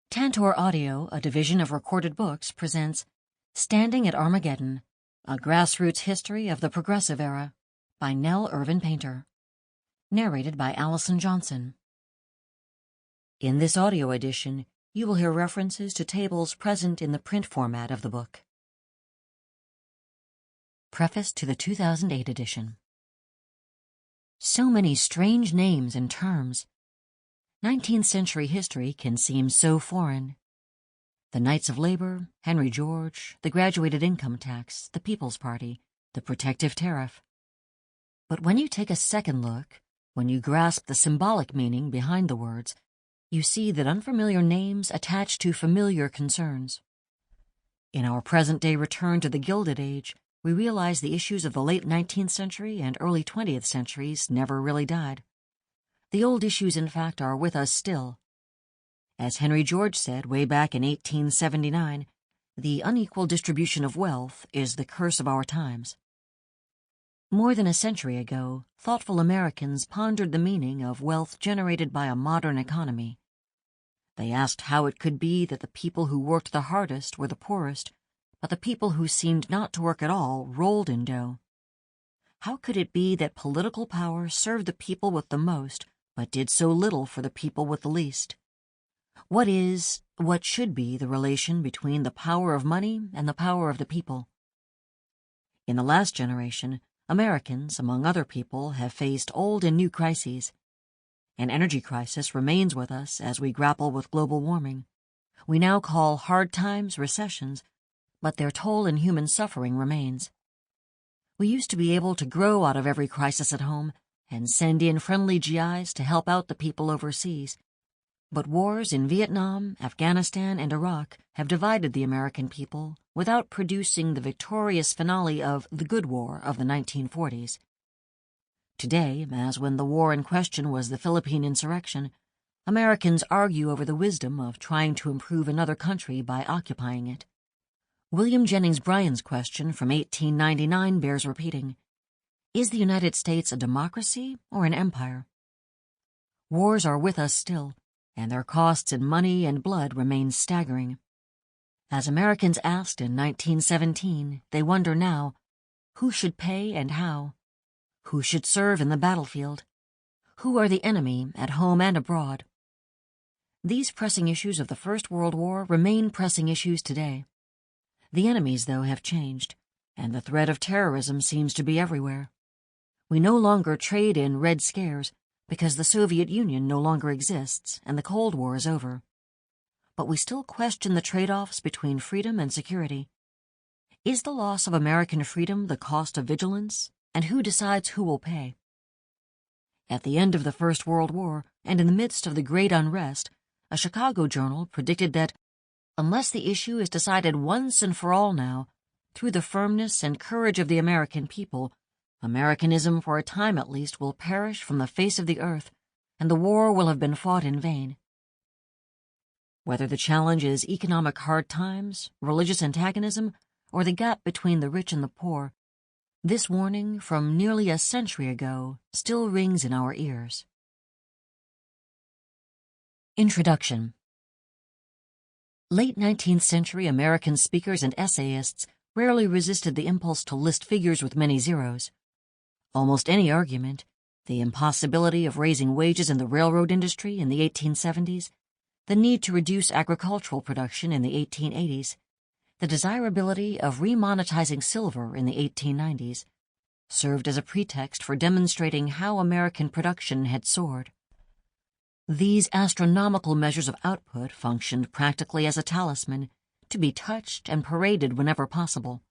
Tantor Audio, a division of Recorded Books, presents Standing at Armageddon, A Grassroots History of the Progressive Era by Nell Irvin Painter. Narrated by Allyson Johnson. In this audio edition, you will hear references to tables present in the print format of the book. Preface to the 2008 edition. So many strange names and terms. 19th century history can seem so foreign. The Knights of Labor, Henry George, the graduated income tax, the People's Party, the protective tariff. But when you take a second look, when you grasp the symbolic meaning behind the words, you see that unfamiliar names attach to familiar concerns. In our present-day return to the Gilded Age, we realize the issues of the late 19th century and early 20th centuries never really died. The old issues, in fact, are with us still. As Henry George said way back in 1879, the unequal distribution of wealth is the curse of our times. More than a century ago, thoughtful Americans pondered the meaning of wealth generated by a modern economy. They asked how it could be that the people who worked the hardest were the poorest, but the people who seemed not to work at all rolled in dough. How could it be that political power served the people with the most, but did so little for the people with the least? What should be the relation between the power of money and the power of the people? In the last generation, Americans, among other people, have faced old and new crises. An energy crisis remains with us as we grapple with global warming. We now call hard times recessions, but their toll in human suffering remains. We used to be able to grow out of every crisis at home and send in friendly GIs to help out the people overseas. But wars in Vietnam, Afghanistan, and Iraq have divided the American people without producing the victorious finale of the Good War of the 1940s. Today, as when the war in question was the Philippine insurrection, Americans argue over the wisdom of trying to improve another country by occupying it. William Jennings Bryan's question from 1899 bears repeating. Is the United States a democracy or an empire? Wars are with us still, and their costs in money and blood remain staggering. As Americans asked in 1917, they wonder now, who should pay and how? Who should serve in the battlefield? Who are the enemy at home and abroad? These pressing issues of the First World War remain pressing issues today. The enemies, though, have changed, and the threat of terrorism seems to be everywhere. We no longer trade in Red Scares because the Soviet Union no longer exists and the Cold War is over. But we still question the trade-offs between freedom and security. Is the loss of American freedom the cost of vigilance, and who decides who will pay? At the end of the First World War, and in the midst of the Great Unrest, a Chicago journal predicted that, unless the issue is decided once and for all now, through the firmness and courage of the American people, Americanism for a time at least will perish from the face of the earth, and the war will have been fought in vain. Whether the challenge is economic hard times, religious antagonism, or the gap between the rich and the poor, this warning from nearly a century ago still rings in our ears. Introduction. Late 19th century American speakers and essayists rarely resisted the impulse to list figures with many zeros. Almost any argument, the impossibility of raising wages in the railroad industry in the 1870s, the need to reduce agricultural production in the 1880s, the desirability of remonetizing silver in the 1890s, served as a pretext for demonstrating how American production had soared. These astronomical measures of output functioned practically as a talisman, to be touched and paraded whenever possible.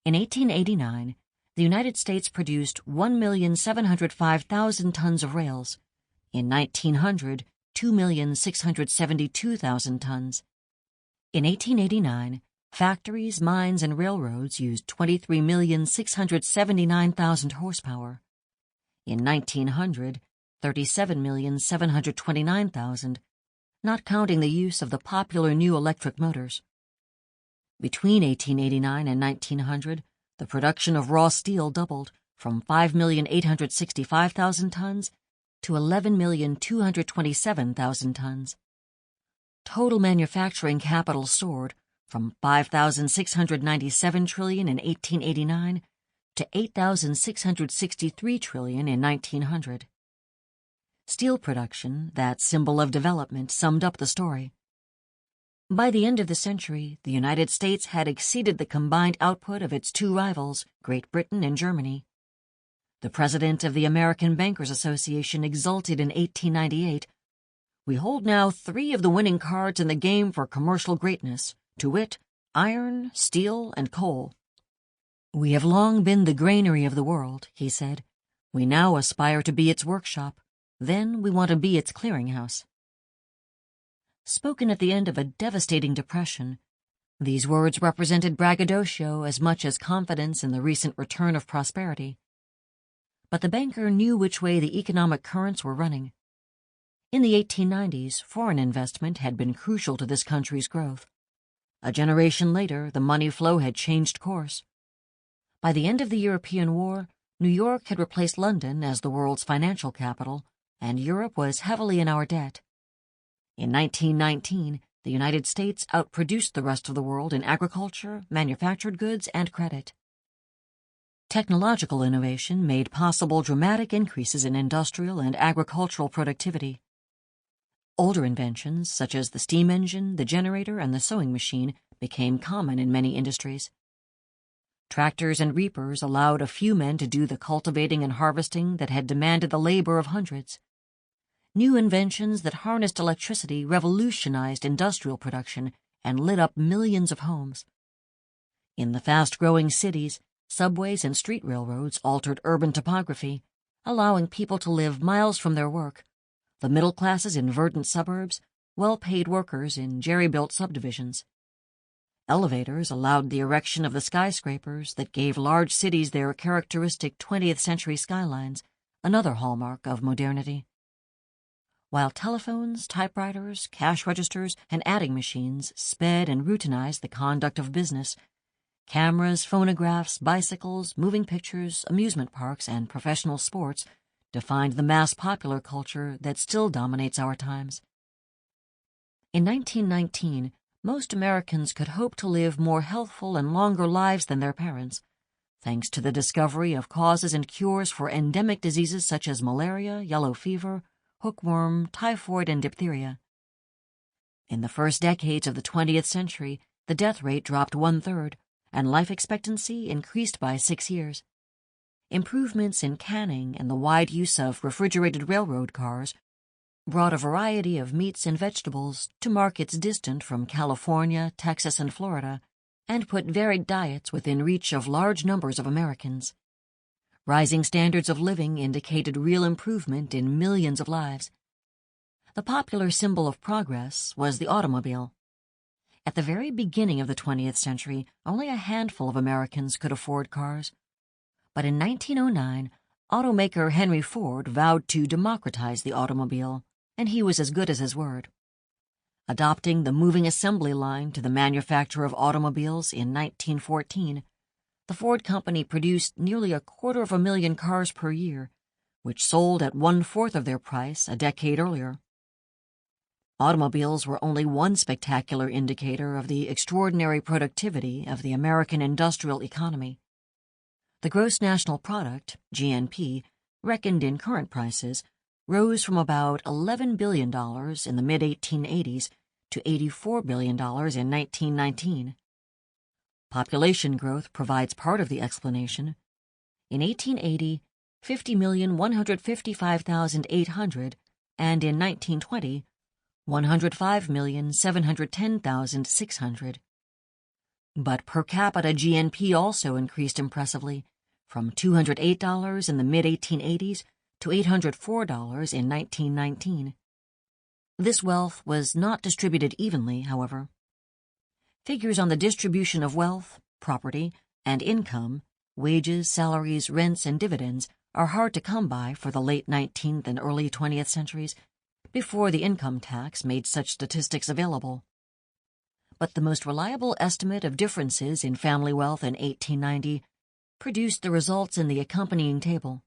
In 1889, the United States produced 1,705,000 tons of rails. In 1900, 2,672,000 tons. In 1889, factories, mines, and railroads used 23,679,000 horsepower. In 1900, 37,729,000, not counting the use of the popular new electric motors. Between 1889 and 1900, the production of raw steel doubled from 5,865,000 tons to 11,227,000 tons. total manufacturing capital soared from $5,697 trillion in 1889 to $8,663 trillion in 1900. Steel production, that symbol of development, summed up the story. By the end of the century, the United States had exceeded the combined output of its two rivals, Great Britain and Germany. The president of the American Bankers Association exulted in 1898, "We hold now 3 of the winning cards in the game for commercial greatness, to wit, iron, steel, and coal. We have long been the granary of the world," he said. "We now aspire to be its workshop. Then we want to be its clearinghouse." Spoken at the end of a devastating depression, these words represented braggadocio as much as confidence in the recent return of prosperity. But the banker knew which way the economic currents were running. In the 1890s, foreign investment had been crucial to this country's growth. A generation later, the money flow had changed course. By the end of the European War, New York had replaced London as the world's financial capital, and Europe was heavily in our debt. In 1919, the United States outproduced the rest of the world in agriculture, manufactured goods, and credit. Technological innovation made possible dramatic increases in industrial and agricultural productivity. Older inventions, such as the steam engine, the generator, and the sewing machine, became common in many industries. Tractors and reapers allowed a few men to do the cultivating and harvesting that had demanded the labor of hundreds. New inventions that harnessed electricity revolutionized industrial production and lit up millions of homes. In the fast-growing cities, subways and street railroads altered urban topography, allowing people to live miles from their work, the middle classes in verdant suburbs, well-paid workers in jerry-built subdivisions. Elevators allowed the erection of the skyscrapers that gave large cities their characteristic 20th century skylines, another hallmark of modernity. While telephones, typewriters, cash registers, and adding machines sped and routinized the conduct of business, cameras, phonographs, bicycles, moving pictures, amusement parks, and professional sports defined the mass popular culture that still dominates our times. In 1919, most Americans could hope to live more healthful and longer lives than their parents, thanks to the discovery of causes and cures for endemic diseases such as malaria, yellow fever, hookworm, typhoid, and diphtheria. In the first decades of the 20th century, the death rate dropped 1/3, and life expectancy increased by 6 years. Improvements in canning and the wide use of refrigerated railroad cars brought a variety of meats and vegetables to markets distant from California, Texas, and Florida, and put varied diets within reach of large numbers of Americans. Rising standards of living indicated real improvement in millions of lives. The popular symbol of progress was the automobile. At the very beginning of the 20th century, only a handful of Americans could afford cars. But in 1909, automaker Henry Ford vowed to democratize the automobile, and he was as good as his word. Adopting the moving assembly line to the manufacture of automobiles in 1914, the Ford Company produced nearly 250,000 cars per year, which sold at 1/4 of their price a decade earlier. Automobiles were only one spectacular indicator of the extraordinary productivity of the American industrial economy. The gross national product, GNP, reckoned in current prices, rose from about $11 billion in the mid-1880s to $84 billion in 1919. Population growth provides part of the explanation. In 1880, 50,155,800, and in 1920, 105,710,600. But per capita GNP also increased impressively, from $208 in the mid-1880s to $804 in 1919. This wealth was not distributed evenly, however. Figures on the distribution of wealth, property, and income, wages, salaries, rents, and dividends are hard to come by for the late 19th and early 20th centuries, before the income tax made such statistics available. But the most reliable estimate of differences in family wealth in 1890 produced the results in the accompanying table.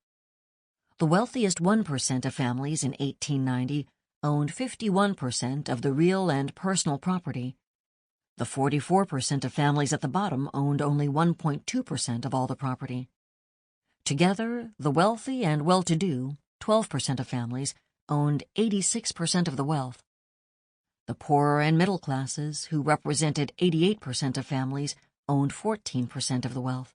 The wealthiest 1% of families in 1890 owned 51% of the real and personal property. The 44% of families at the bottom owned only 1.2% of all the property. Together, the wealthy and well-to-do, 12% of families, owned 86% of the wealth. The poorer and middle classes, who represented 88% of families, owned 14% of the wealth.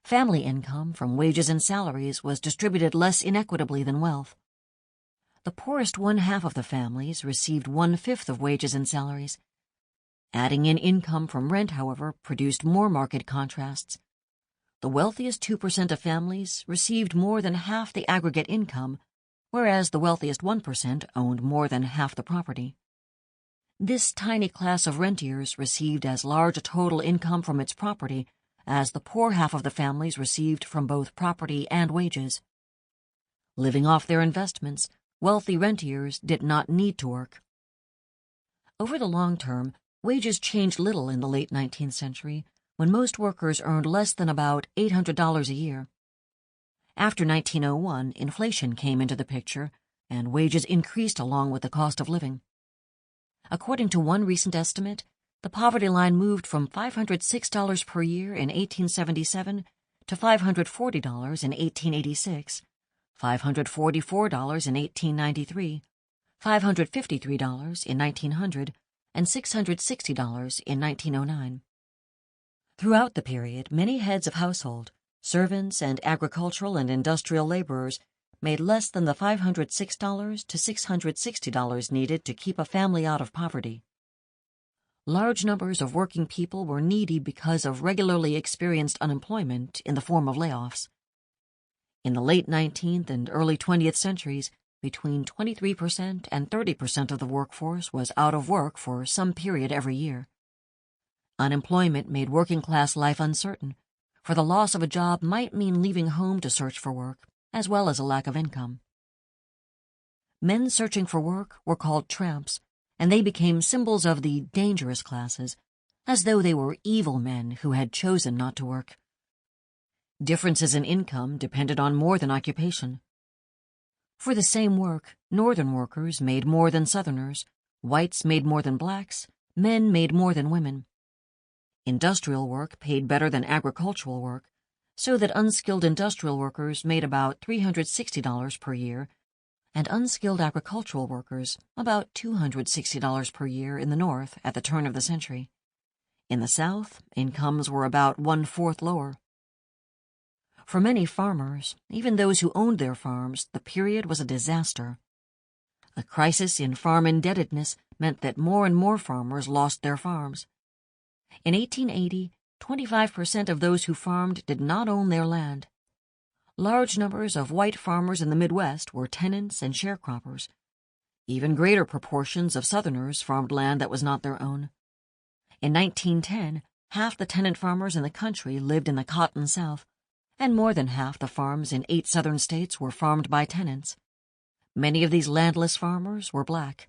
Family income from wages and salaries was distributed less inequitably than wealth. The poorest one-half of the families received 1/5 of wages and salaries. Adding in income from rent, however, produced more marked contrasts. The wealthiest 2% of families received more than half the aggregate income, whereas the wealthiest 1% owned more than half the property. This tiny class of rentiers received as large a total income from its property as the poor half of the families received from both property and wages. Living off their investments, wealthy rentiers did not need to work. Over the long term, wages changed little in the late 19th century, when most workers earned less than about $800 a year. After 1901, inflation came into the picture, and wages increased along with the cost of living. According to one recent estimate, the poverty line moved from $506 per year in 1877 to $540 in 1886, $544 in 1893, $553 in 1900, and $660 in 1909. Throughout the period, many heads of household, servants, and agricultural and industrial laborers made less than the $506 to $660 needed to keep a family out of poverty. Large numbers of working people were needy because of regularly experienced unemployment in the form of layoffs. In the late 19th and early 20th centuries, between 23% and 30% of the workforce was out of work for some period every year. Unemployment made working-class life uncertain, for the loss of a job might mean leaving home to search for work, as well as a lack of income. Men searching for work were called tramps, and they became symbols of the dangerous classes, as though they were evil men who had chosen not to work. Differences in income depended on more than occupation. For the same work, Northern workers made more than Southerners, whites made more than blacks, men made more than women. Industrial work paid better than agricultural work, so that unskilled industrial workers made about $360 per year, and unskilled agricultural workers about $260 per year in the North at the turn of the century. In the South, incomes were about 1/4 lower. For many farmers, even those who owned their farms, the period was a disaster. A crisis in farm indebtedness meant that more and more farmers lost their farms. In 1880, 25% of those who farmed did not own their land. Large numbers of white farmers in the Midwest were tenants and sharecroppers. Even greater proportions of Southerners farmed land that was not their own. In 1910, half the tenant farmers in the country lived in the Cotton South, and more than half the farms in 8 Southern states were farmed by tenants. Many of these landless farmers were black.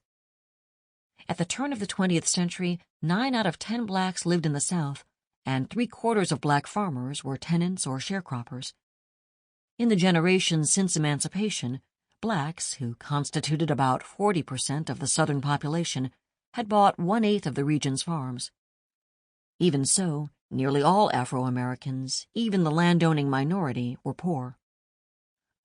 At the turn of the 20th century, 9 out of 10 blacks lived in the South, and 3/4 of black farmers were tenants or sharecroppers. In the generations since emancipation, blacks, who constituted about 40% of the Southern population, had bought 1/8 of the region's farms. Even so, nearly all Afro-Americans, even the landowning minority, were poor.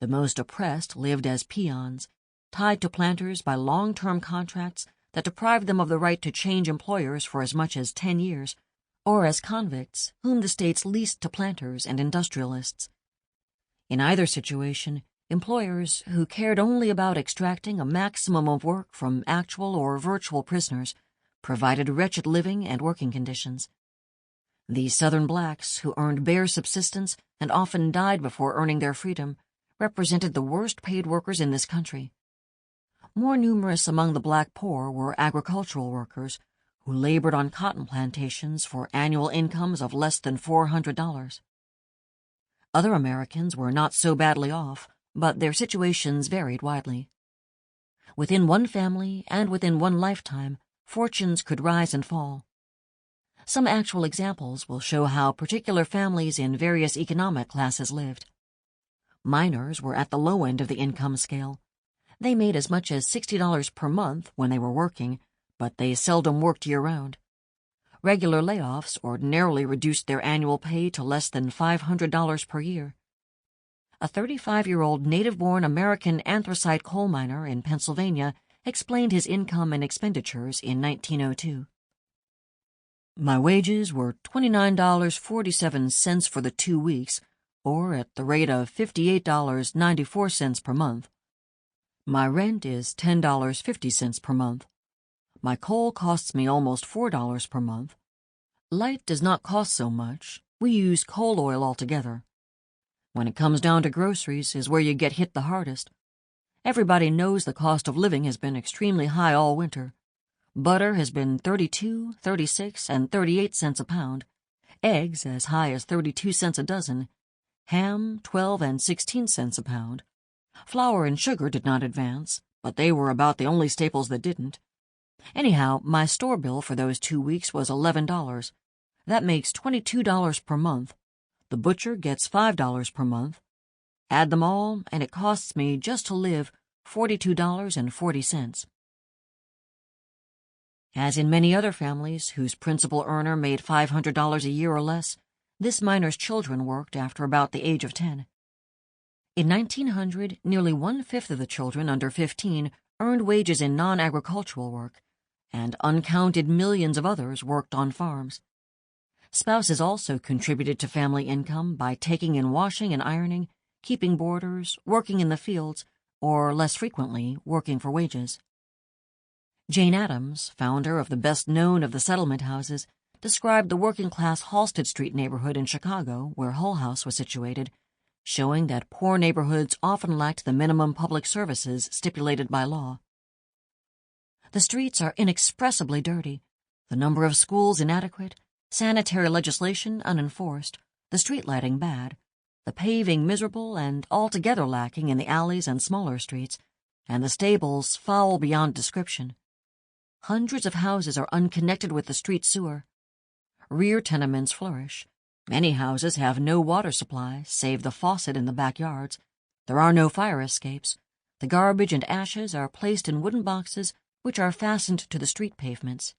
The most oppressed lived as peons, tied to planters by long-term contracts that deprived them of the right to change employers for as much as 10 years, or as convicts whom the states leased to planters and industrialists. In either situation, employers who cared only about extracting a maximum of work from actual or virtual prisoners provided wretched living and working conditions. These Southern blacks, who earned bare subsistence and often died before earning their freedom, represented the worst-paid workers in this country. More numerous among the black poor were agricultural workers, who labored on cotton plantations for annual incomes of less than $400. Other Americans were not so badly off, but their situations varied widely. Within one family and within one lifetime, fortunes could rise and fall. Some actual examples will show how particular families in various economic classes lived. Miners were at the low end of the income scale. They made as much as $60 per month when they were working, but they seldom worked year-round. Regular layoffs ordinarily reduced their annual pay to less than $500 per year. A 35-year-old native-born American anthracite coal miner in Pennsylvania explained his income and expenditures in 1902. My wages were $29.47 for the 2 weeks, or at the rate of $58.94 per month. My rent is $10.50 per month. My coal costs me almost $4 per month. Light does not cost so much. We use coal oil altogether. When it comes down to groceries is where you get hit the hardest. Everybody knows the cost of living has been extremely high all winter. Butter has been 32, 36, and 38 cents a pound. Eggs as high as 32 cents a dozen. Ham, 12 and 16 cents a pound. Flour and sugar did not advance, but they were about the only staples that didn't. Anyhow, my store bill for those 2 weeks was $11. That makes $22 per month. The butcher gets $5 per month. Add them all, and it costs me just to live $42.40. As in many other families whose principal earner made $500 a year or less, this miner's children worked after about the age of 10. In 1900, nearly 1/5 of the children under 15 earned wages in non-agricultural work, and uncounted millions of others worked on farms. Spouses also contributed to family income by taking in washing and ironing, keeping boarders, working in the fields, or, less frequently, working for wages. Jane Addams, founder of the best-known of the settlement houses, described the working-class Halsted Street neighborhood in Chicago, where Hull House was situated, showing that poor neighborhoods often lacked the minimum public services stipulated by law. The streets are inexpressibly dirty, the number of schools inadequate, sanitary legislation unenforced, the street lighting bad, the paving miserable and altogether lacking in the alleys and smaller streets, and the stables foul beyond description. Hundreds of houses are unconnected with the street sewer. Rear tenements flourish. Many houses have no water supply save the faucet in the backyards. There are no fire escapes. The garbage and ashes are placed in wooden boxes which are fastened to the street pavements.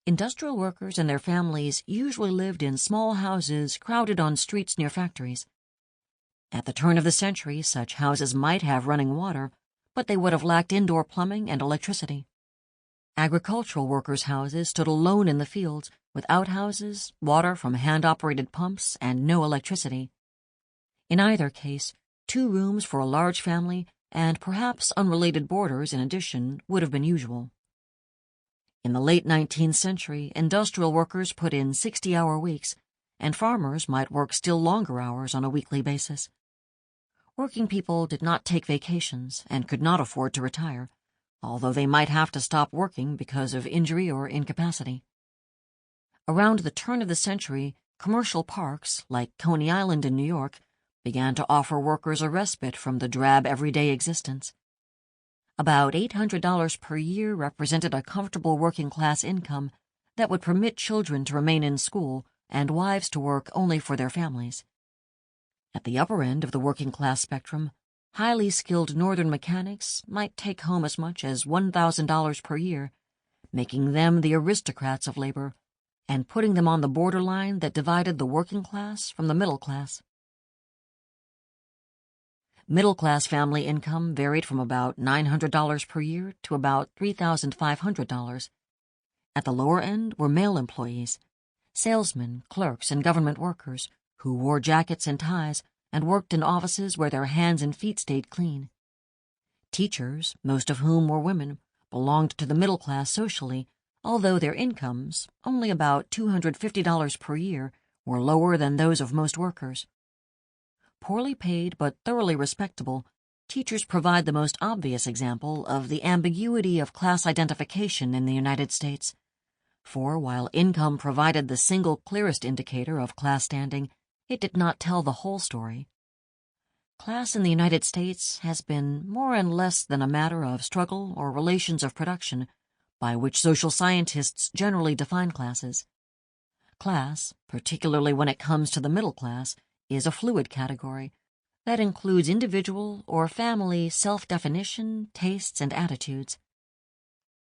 Industrial workers and their families usually lived in small houses crowded on streets near factories. At the turn of the century, such houses might have running water, but they would have lacked indoor plumbing and electricity. Agricultural workers' houses stood alone in the fields, with outhouses, water from hand-operated pumps, and no electricity. In either case, 2 rooms for a large family and perhaps unrelated boarders in addition would have been usual. In the late 19th century, industrial workers put in 60-hour weeks, and farmers might work still longer hours on a weekly basis. Working people did not take vacations and could not afford to retire, although they might have to stop working because of injury or incapacity. Around the turn of the century, commercial parks, like Coney Island in New York, began to offer workers a respite from the drab everyday existence. About $800 per year represented a comfortable working-class income that would permit children to remain in school and wives to work only for their families. At the upper end of the working-class spectrum, highly skilled northern mechanics might take home as much as $1,000 per year, making them the aristocrats of labor and putting them on the borderline that divided the working class from the middle class. Middle-class family income varied from about $900 per year to about $3,500. At the lower end were male employees, salesmen, clerks, and government workers who wore jackets and ties and worked in offices where their hands and feet stayed clean. Teachers, most of whom were women, belonged to the middle class socially, although their incomes, only about $250 per year, were lower than those of most workers. Poorly paid but thoroughly respectable, teachers provide the most obvious example of the ambiguity of class identification in the United States. For while income provided the single clearest indicator of class standing, it did not tell the whole story. Class in the United States has been more and less than a matter of struggle or relations of production, by which social scientists generally define classes. Class, particularly when it comes to the middle class, is a fluid category, That includes individual or family self-definition, tastes, and attitudes.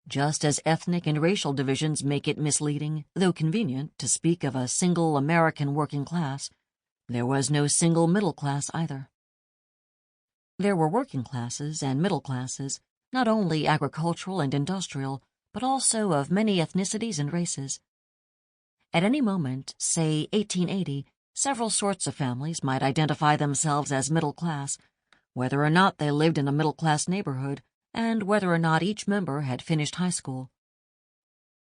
Just as ethnic and racial divisions make it misleading, though convenient, to speak of a single American working class, there was no single middle class either. There were working classes and middle classes, not only agricultural and industrial, but also of many ethnicities and races. At any moment, say 1880, several sorts of families might identify themselves as middle class, whether or not they lived in a middle-class neighborhood, and whether or not each member had finished high school.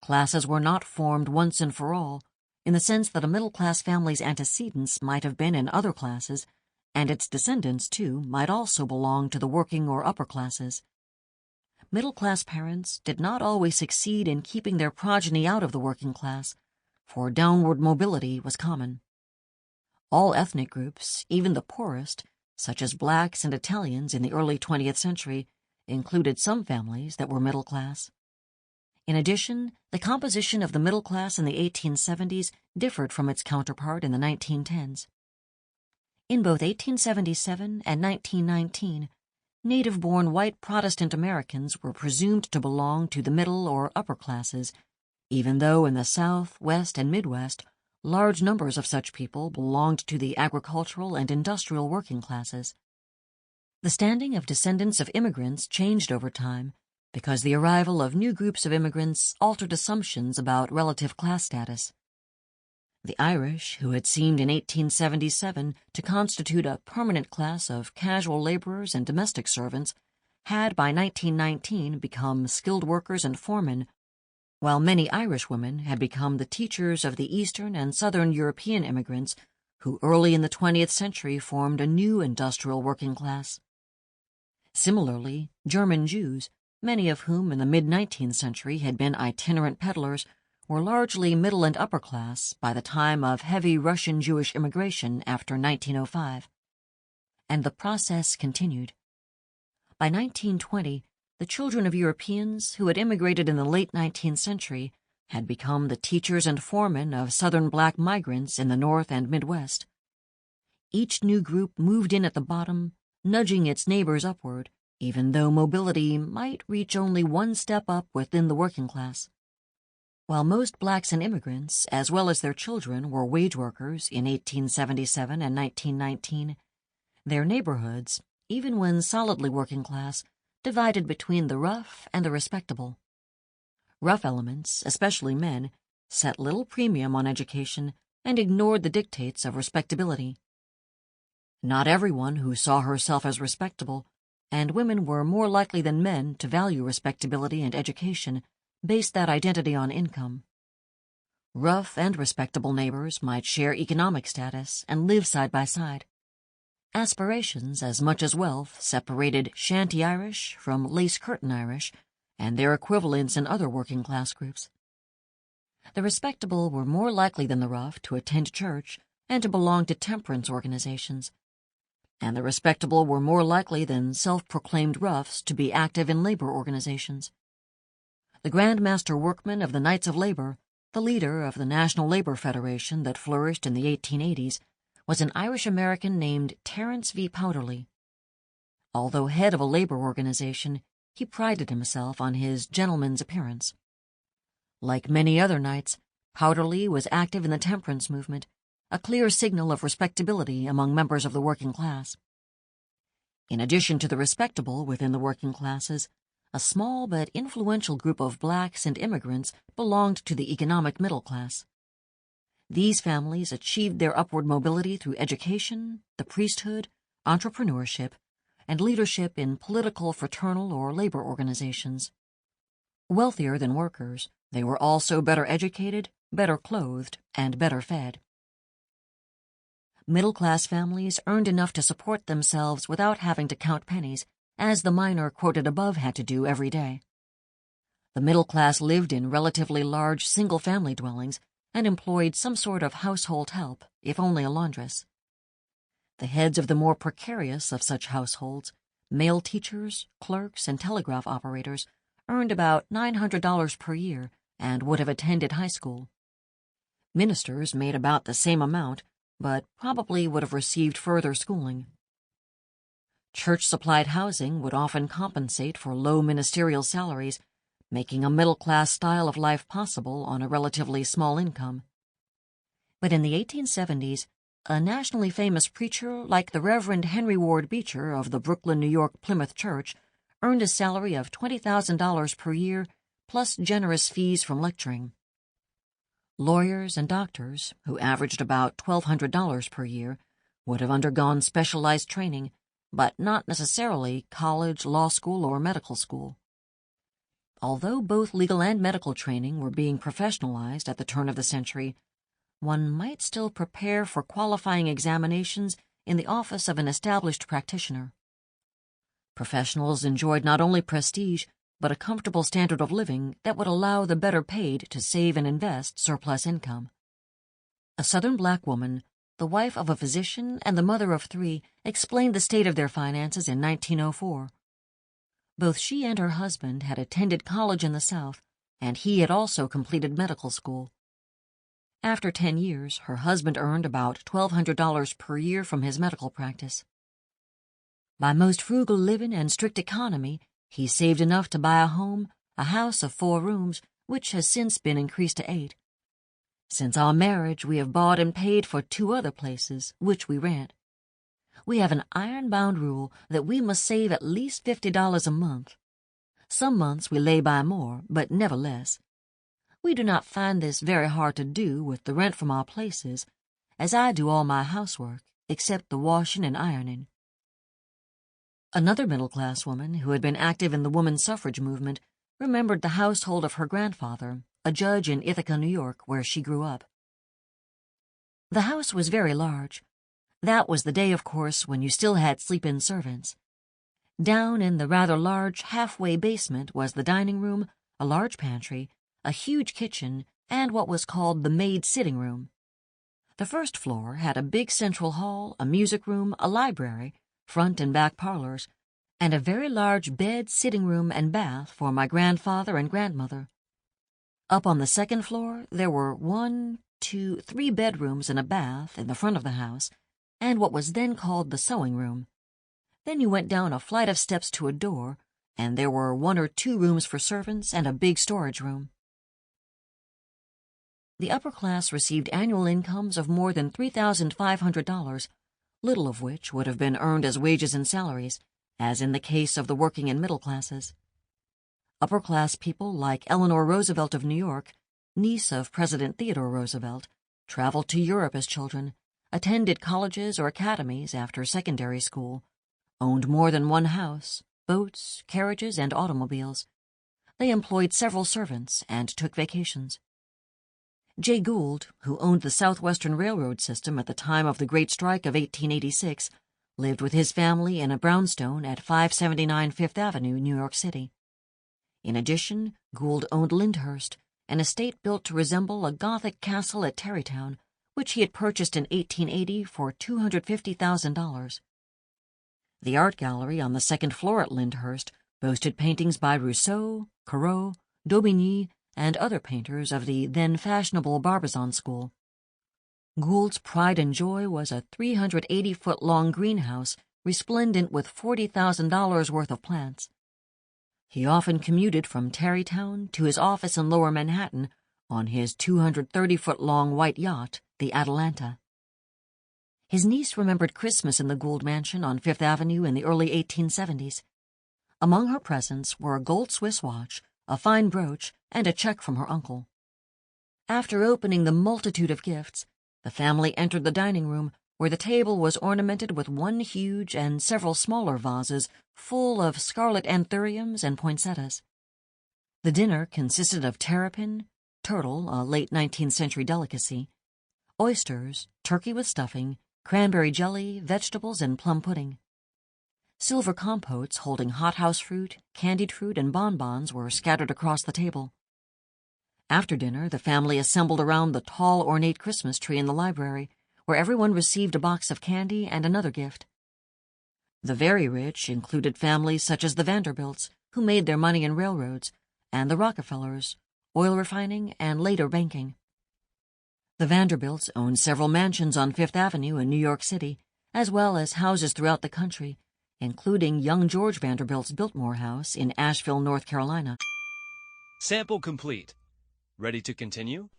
Classes were not formed once and for all, in the sense that a middle-class family's antecedents might have been in other classes, and its descendants, too, might also belong to the working or upper classes. Middle-class parents did not always succeed in keeping their progeny out of the working class, for downward mobility was common. All ethnic groups, even the poorest, such as blacks and Italians in the early 20th century, included some families that were middle class. In addition, the composition of the middle class in the 1870s differed from its counterpart in the 1910s. In both 1877 and 1919, native-born white Protestant Americans were presumed to belong to the middle or upper classes, even though in the South, West, and Midwest, large numbers of such people belonged to the agricultural and industrial working classes. The standing of descendants of immigrants changed over time because the arrival of new groups of immigrants altered assumptions about relative class status. The Irish, who had seemed in 1877 to constitute a permanent class of casual laborers and domestic servants, had by 1919 become skilled workers and foremen, while many Irish women had become the teachers of the Eastern and Southern European immigrants who early in the 20th century formed a new industrial working class. Similarly, German Jews, many of whom in the mid-19th century had been itinerant peddlers, were largely middle and upper class by the time of heavy Russian Jewish immigration after 1905. And the process continued. By 1920, the children of Europeans who had immigrated in the late 19th century had become the teachers and foremen of Southern black migrants in the North and Midwest. Each new group moved in at the bottom, nudging its neighbors upward, even though mobility might reach only one step up within the working class. While most blacks and immigrants, as well as their children, were wage workers in 1877 and 1919, their neighborhoods, even when solidly working class, divided between the rough and the respectable. Rough elements, especially men, set little premium on education and ignored the dictates of respectability. Not everyone who saw herself as respectable, and women were more likely than men to value respectability and education, based that identity on income. Rough and respectable neighbors might share economic status and live side by side. Aspirations as much as wealth separated shanty Irish from lace curtain Irish and their equivalents in other working class groups. The respectable were more likely than the rough to attend church and to belong to temperance organizations, and the respectable were more likely than self-proclaimed roughs to be active in labor organizations. The Grand Master Workman of the Knights of Labor, the leader of the National Labor Federation that flourished in the 1880s, was an Irish-American named Terence V. Powderly. Although head of a labor organization, he prided himself on his gentleman's appearance. Like many other knights, Powderly was active in the temperance movement, a clear signal of respectability among members of the working class. In addition to the respectable within the working classes, a small but influential group of blacks and immigrants belonged to the economic middle class. These families achieved their upward mobility through education, the priesthood, entrepreneurship, and leadership in political, fraternal, or labor organizations. Wealthier than workers, they were also better educated, better clothed, and better fed. Middle-class families earned enough to support themselves without having to count pennies, as the miner quoted above had to do every day. The middle class lived in relatively large single-family dwellings and employed some sort of household help, if only a laundress. The heads of the more precarious of such households, male teachers, clerks, and telegraph operators, earned about $900 per year and would have attended high school. Ministers made about the same amount, but probably would have received further schooling. Church-supplied housing would often compensate for low ministerial salaries, making a middle-class style of life possible on a relatively small income. But in the 1870s, a nationally famous preacher like the Reverend Henry Ward Beecher of the Brooklyn, New York Plymouth Church earned a salary of $20,000 per year, plus generous fees from lecturing. Lawyers and doctors, who averaged about $1,200 per year, would have undergone specialized training, but not necessarily college, law school, or medical school. Although both legal and medical training were being professionalized at the turn of the century, one might still prepare for qualifying examinations in the office of an established practitioner. Professionals enjoyed not only prestige, but a comfortable standard of living that would allow the better paid to save and invest surplus income. A Southern black woman, the wife of a physician and the mother of 3, explained the state of their finances in 1904. Both she and her husband had attended college in the South, and he had also completed medical school. After 10 years, her husband earned about $1,200 per year from his medical practice. By most frugal living and strict economy, he saved enough to buy a home, a house of 4 rooms, which has since been increased to 8. Since our marriage, we have bought and paid for 2 other places, which we rent. We have an iron-bound rule that we must save at least $50 a month. Some months we lay by more, but never less. We do not find this very hard to do with the rent from our places, as I do all my housework, except the washing and ironing. Another middle-class woman who had been active in the woman suffrage movement remembered the household of her grandfather, a judge in Ithaca, New York, where she grew up. The house was very large. That was the day, of course, when you still had sleep-in servants. Down in the rather large halfway basement was the dining room, a large pantry, a huge kitchen, and what was called the maid's sitting room. The first floor had a big central hall, a music room, a library, front and back parlors, and a very large bed, sitting room, and bath for my grandfather and grandmother. Up on the second floor, there were 1, 2, 3 bedrooms and a bath in the front of the house, and what was then called the sewing room. Then you went down a flight of steps to a door, and there were 1 or 2 rooms for servants and a big storage room. The upper class received annual incomes of more than $3,500, little of which would have been earned as wages and salaries, as in the case of the working and middle classes. Upper-class people like Eleanor Roosevelt of New York, niece of President Theodore Roosevelt, traveled to Europe as children, attended colleges or academies after secondary school, owned more than 1 house, boats, carriages, and automobiles. They employed several servants and took vacations. Jay Gould, who owned the Southwestern Railroad system at the time of the Great Strike of 1886, lived with his family in a brownstone at 579 Fifth Avenue, New York City. In addition, Gould owned Lyndhurst, an estate built to resemble a Gothic castle at Tarrytown, which he had purchased in 1880 for $250,000. The art gallery on the second floor at Lyndhurst boasted paintings by Rousseau, Corot, Daubigny, and other painters of the then-fashionable Barbizon school. Gould's pride and joy was a 380-foot-long greenhouse resplendent with $40,000 worth of plants. He often commuted from Tarrytown to his office in Lower Manhattan on his 230-foot-long white yacht, the Atalanta. His niece remembered Christmas in the Gould mansion on Fifth Avenue in the early 1870s. Among her presents were a gold Swiss watch, a fine brooch, and a check from her uncle. After opening the multitude of gifts, the family entered the dining room, where the table was ornamented with 1 huge and several smaller vases full of scarlet anthuriums and poinsettias. The dinner consisted of terrapin, turtle, a late 19th century delicacy, oysters, turkey with stuffing, cranberry jelly, vegetables, and plum pudding. Silver compotes holding hothouse fruit, candied fruit, and bonbons were scattered across the table. After dinner, the family assembled around the tall, ornate Christmas tree in the library, where everyone received a box of candy and another gift. The very rich included families such as the Vanderbilts, who made their money in railroads, and the Rockefellers, oil refining, and later banking. The Vanderbilts owned several mansions on Fifth Avenue in New York City, as well as houses throughout the country, including young George Vanderbilt's Biltmore House in Asheville, North Carolina. Sample complete. Ready to continue?